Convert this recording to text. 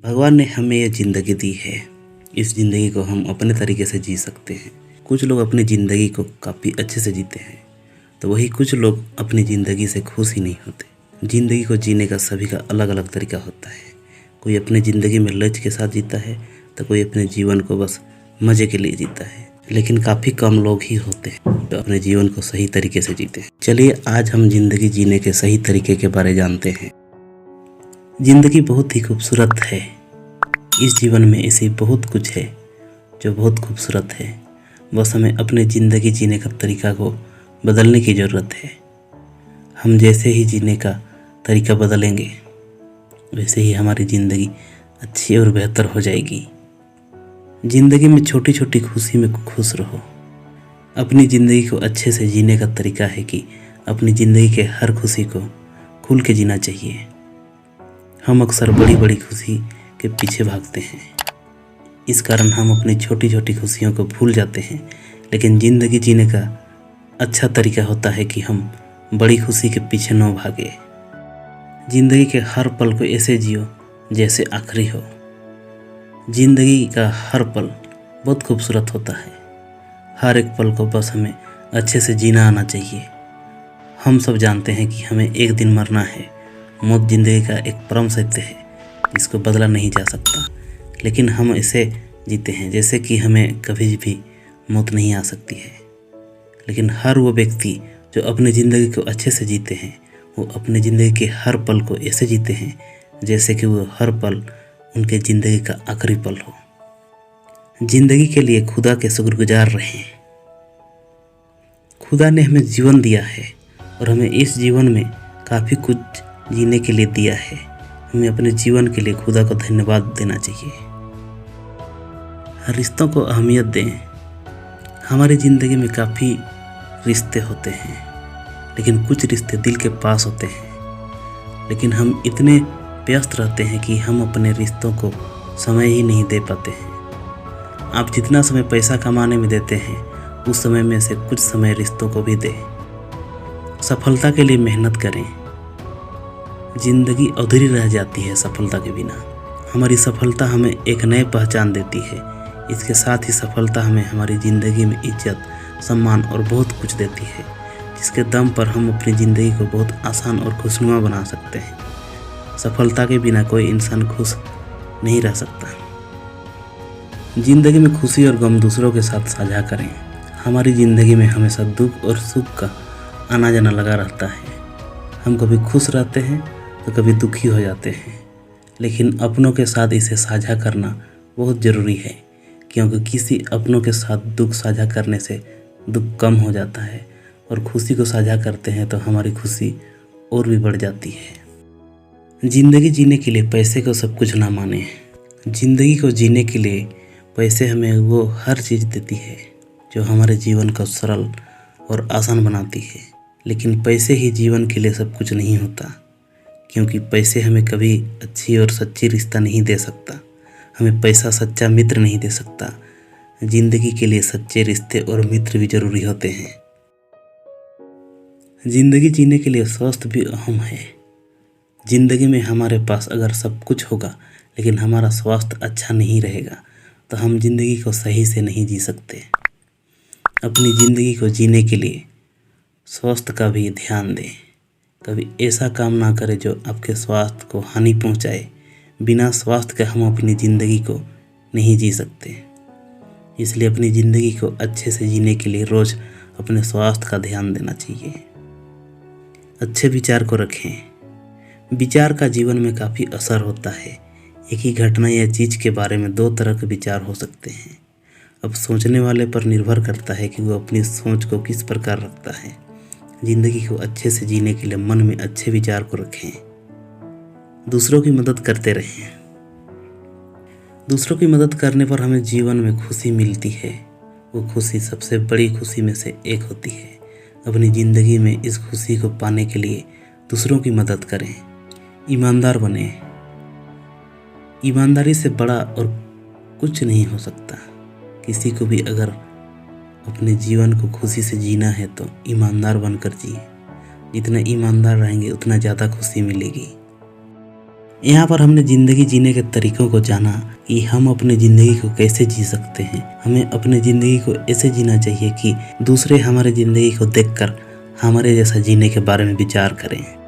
भगवान ने हमें ये ज़िंदगी दी है। इस ज़िंदगी को हम अपने तरीके से जी सकते हैं। कुछ लोग अपनी ज़िंदगी को काफ़ी अच्छे से जीते हैं, तो वही कुछ लोग अपनी ज़िंदगी से खुश ही नहीं होते। ज़िंदगी को जीने का सभी का अलग अलग तरीका होता है। कोई अपनी ज़िंदगी में लक्ष्य के साथ जीता है, तो कोई अपने जीवन को बस मज़े के लिए जीता है। लेकिन काफ़ी कम लोग ही होते हैं जो अपने जीवन को सही तरीके से जीते हैं। चलिए आज हम ज़िंदगी जीने के सही तरीके के बारे जानते हैं। ज़िंदगी बहुत ही खूबसूरत है। इस जीवन में ऐसी बहुत कुछ है जो बहुत खूबसूरत है। बस हमें अपने ज़िंदगी जीने का तरीका को बदलने की ज़रूरत है। हम जैसे ही जीने का तरीका बदलेंगे, वैसे ही हमारी ज़िंदगी अच्छी और बेहतर हो जाएगी। ज़िंदगी में छोटी छोटी खुशी में खुश रहो। अपनी ज़िंदगी को अच्छे से जीने का तरीका है कि अपनी ज़िंदगी के हर खुशी को खुल के जीना चाहिए। हम अक्सर बड़ी बड़ी खुशी के पीछे भागते हैं। इस कारण हम अपनी छोटी छोटी खुशियों को भूल जाते हैं। लेकिन ज़िंदगी जीने का अच्छा तरीका होता है कि हम बड़ी खुशी के पीछे न भागे। ज़िंदगी के हर पल को ऐसे जियो जैसे आखिरी हो। ज़िंदगी का हर पल बहुत खूबसूरत होता है। हर एक पल को बस हमें अच्छे से जीना आना चाहिए। हम सब जानते हैं कि हमें एक दिन मरना है। मौत ज़िंदगी का एक परम सत्य है, इसको बदला नहीं जा सकता। लेकिन हम ऐसे जीते हैं जैसे कि हमें कभी भी मौत नहीं आ सकती है। लेकिन हर वो व्यक्ति जो अपनी ज़िंदगी को अच्छे से जीते हैं, वो अपनी ज़िंदगी के हर पल को ऐसे जीते हैं जैसे कि वो हर पल उनके ज़िंदगी का आखिरी पल हो। ज़िंदगी के लिए खुदा के शुक्रगुजार रहें। खुदा ने हमें जीवन दिया है और हमें इस जीवन में काफ़ी कुछ जीने के लिए दिया है। हमें अपने जीवन के लिए खुदा को धन्यवाद देना चाहिए। रिश्तों को अहमियत दें। हमारी ज़िंदगी में काफ़ी रिश्ते होते हैं, लेकिन कुछ रिश्ते दिल के पास होते हैं। लेकिन हम इतने व्यस्त रहते हैं कि हम अपने रिश्तों को समय ही नहीं दे पाते हैं। आप जितना समय पैसा कमाने में देते हैं, उस समय में से कुछ समय रिश्तों को भी दें। सफलता के लिए मेहनत करें। ज़िंदगी अधूरी रह जाती है सफलता के बिना। हमारी सफलता हमें एक नई पहचान देती है। इसके साथ ही सफलता हमें हमारी ज़िंदगी में इज्जत, सम्मान और बहुत कुछ देती है, जिसके दम पर हम अपनी ज़िंदगी को बहुत आसान और खुशनुमा बना सकते हैं। सफलता के बिना कोई इंसान खुश नहीं रह सकता। ज़िंदगी में खुशी और गम दूसरों के साथ साझा करें। हमारी ज़िंदगी में हमेशा दुख और सुख का आना जाना लगा रहता है। हम कभी खुश रहते हैं तो कभी दुखी हो जाते हैं। लेकिन अपनों के साथ इसे साझा करना बहुत ज़रूरी है, क्योंकि किसी अपनों के साथ दुख साझा करने से दुख कम हो जाता है और खुशी को साझा करते हैं तो हमारी खुशी और भी बढ़ जाती है। ज़िंदगी जीने के लिए पैसे को सब कुछ ना माने। ज़िंदगी को जीने के लिए पैसे हमें वो हर चीज़ देती है जो हमारे जीवन को सरल और आसान बनाती है। लेकिन पैसे ही जीवन के लिए सब कुछ नहीं होता, क्योंकि पैसे हमें कभी अच्छी और सच्ची रिश्ता नहीं दे सकता। हमें पैसा सच्चा मित्र नहीं दे सकता। ज़िंदगी के लिए सच्चे रिश्ते और मित्र भी ज़रूरी होते हैं। ज़िंदगी जीने के लिए स्वास्थ्य भी अहम है। ज़िंदगी में हमारे पास अगर सब कुछ होगा लेकिन हमारा स्वास्थ्य अच्छा नहीं रहेगा, तो हम ज़िंदगी को सही से नहीं जी सकते। अपनी ज़िंदगी को जीने के लिए स्वास्थ्य का भी ध्यान दें। कभी ऐसा काम ना करें जो आपके स्वास्थ्य को हानि पहुंचाए। बिना स्वास्थ्य के हम अपनी ज़िंदगी को नहीं जी सकते। इसलिए अपनी ज़िंदगी को अच्छे से जीने के लिए रोज़ अपने स्वास्थ्य का ध्यान देना चाहिए। अच्छे विचार को रखें। विचार का जीवन में काफ़ी असर होता है। एक ही घटना या चीज़ के बारे में दो तरह के विचार हो सकते हैं। अब सोचने वाले पर निर्भर करता है कि वो अपनी सोच को किस प्रकार रखता है। ज़िंदगी को अच्छे से जीने के लिए मन में अच्छे विचार को रखें। दूसरों की मदद करते रहें। दूसरों की मदद करने पर हमें जीवन में खुशी मिलती है। वो खुशी सबसे बड़ी खुशी में से एक होती है। अपनी ज़िंदगी में इस खुशी को पाने के लिए दूसरों की मदद करें। ईमानदार बने। ईमानदारी से बड़ा और कुछ नहीं हो सकता। किसी को भी अगर अपने जीवन को खुशी से जीना है तो ईमानदार बनकर जिए। जितना ईमानदार रहेंगे उतना ज़्यादा खुशी मिलेगी। यहाँ पर हमने ज़िंदगी जीने के तरीकों को जाना कि हम अपनी ज़िंदगी को कैसे जी सकते हैं। हमें अपनी ज़िंदगी को ऐसे जीना चाहिए कि दूसरे हमारे ज़िंदगी को देखकर हमारे जैसा जीने के बारे में विचार करें।